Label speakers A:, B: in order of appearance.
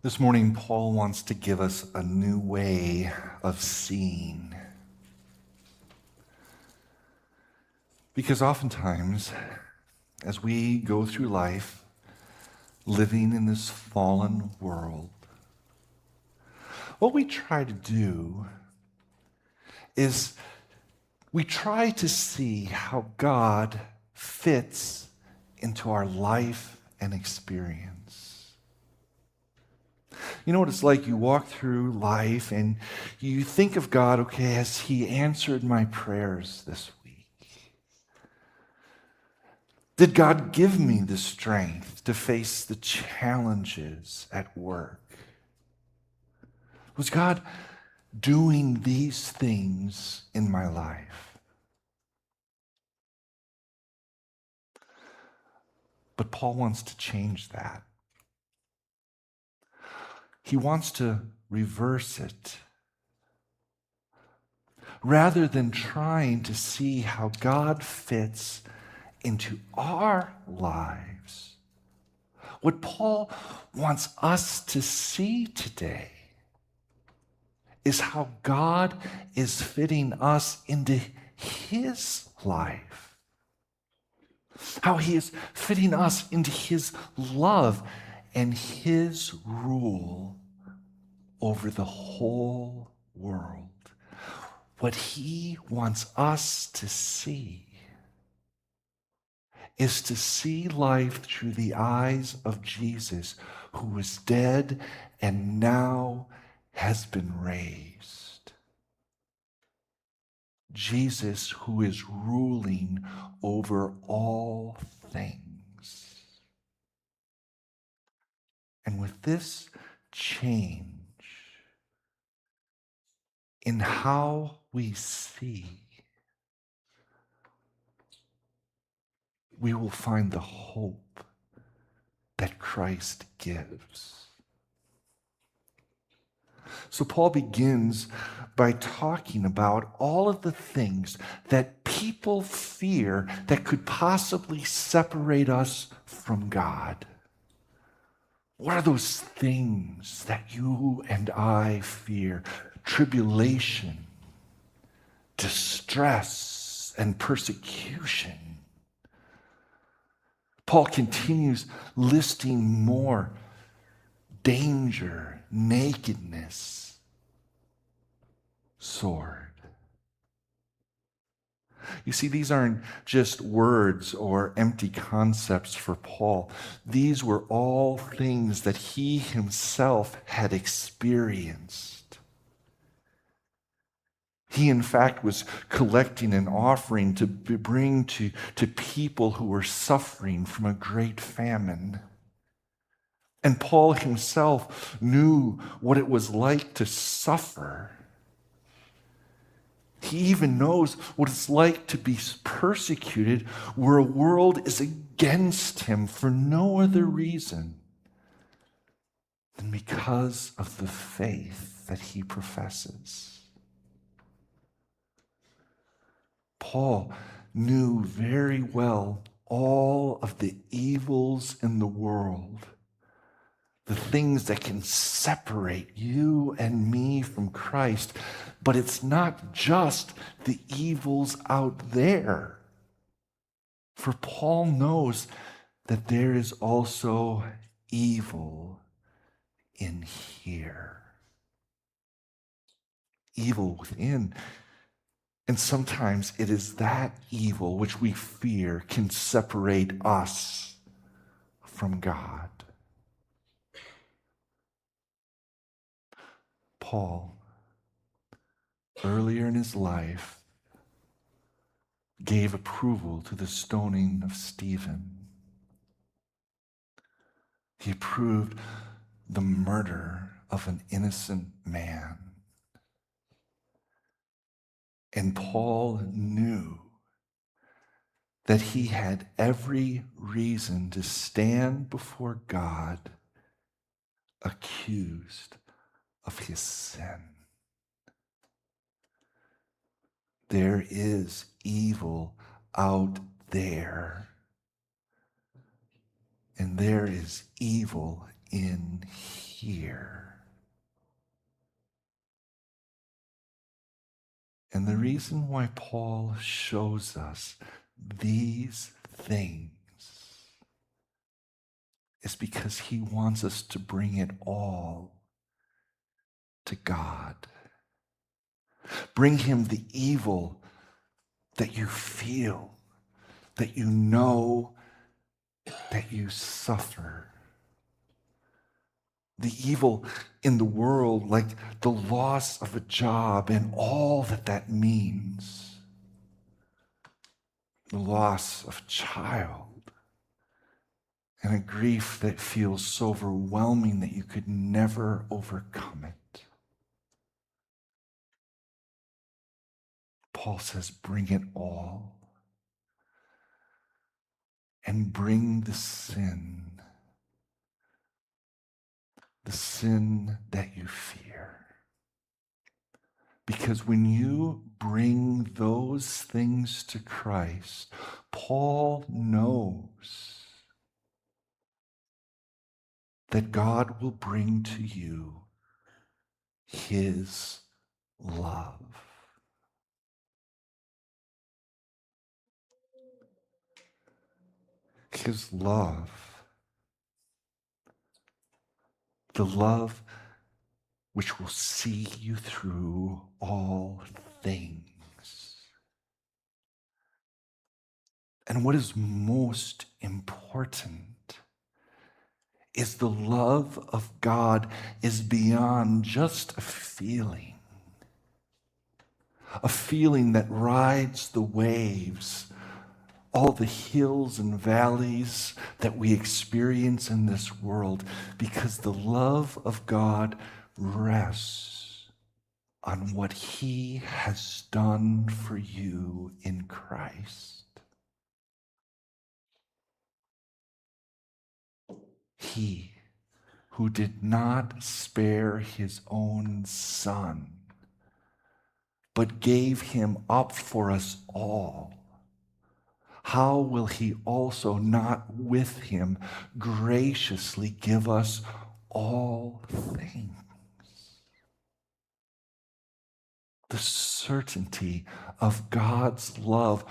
A: This morning, Paul wants to give us a new way of seeing. Because oftentimes, as we go through life, living in this fallen world, what we try to do is we try to see how God fits into our life and experience. You know what it's like? You walk through life and you think of God, okay, has He answered my prayers this week? Did God give me the strength to face the challenges at work? Was God doing these things in my life? But Paul wants to change that. He wants to reverse it. Rather than trying to see how God fits into our lives, what Paul wants us to see today is how God is fitting us into His life. How He is fitting us into His love and His rule over the whole world. What He wants us to see is to see life through the eyes of Jesus, who was dead and now has been raised. Jesus, who is ruling over all things. And with this change in how we see, we will find the hope that Christ gives. So Paul begins by talking about all of the things that people fear that could possibly separate us from God. What are those things that you and I fear? Tribulation, distress, and persecution. Paul continues listing more: danger, nakedness, sword. You see, these aren't just words or empty concepts for Paul. These were all things that he himself had experienced. He, in fact, was collecting an offering to bring to people who were suffering from a great famine. And Paul himself knew what it was like to suffer. He even knows what it's like to be persecuted where a world is against him for no other reason than because of the faith that he professes. Paul knew very well all of the evils in the world, the things that can separate you and me from Christ. But it's not just the evils out there. For Paul knows that there is also evil in here. Evil within. And sometimes it is that evil which we fear can separate us from God. Paul, earlier in his life, gave approval to the stoning of Stephen. He approved the murder of an innocent man. And Paul knew that he had every reason to stand before God accused of his sin. There is evil out there, and there is evil in here. And the reason why Paul shows us these things is because he wants us to bring it all to God. Bring him the evil that you feel, that you know, that you suffer. The evil in the world, like the loss of a job and all that that means. The loss of a child. And a grief that feels so overwhelming that you could never overcome it. Paul says, bring it all. And bring the sin that you fear. Because when you bring those things to Christ, Paul knows that God will bring to you his love. His love. The love which will see you through all things. And what is most important is the love of God is beyond just a feeling that rides the waves, all the hills and valleys that we experience in this world, because the love of God rests on what he has done for you in Christ. He who did not spare his own son, but gave him up for us all, how will he also not with him graciously give us all things? The certainty of God's love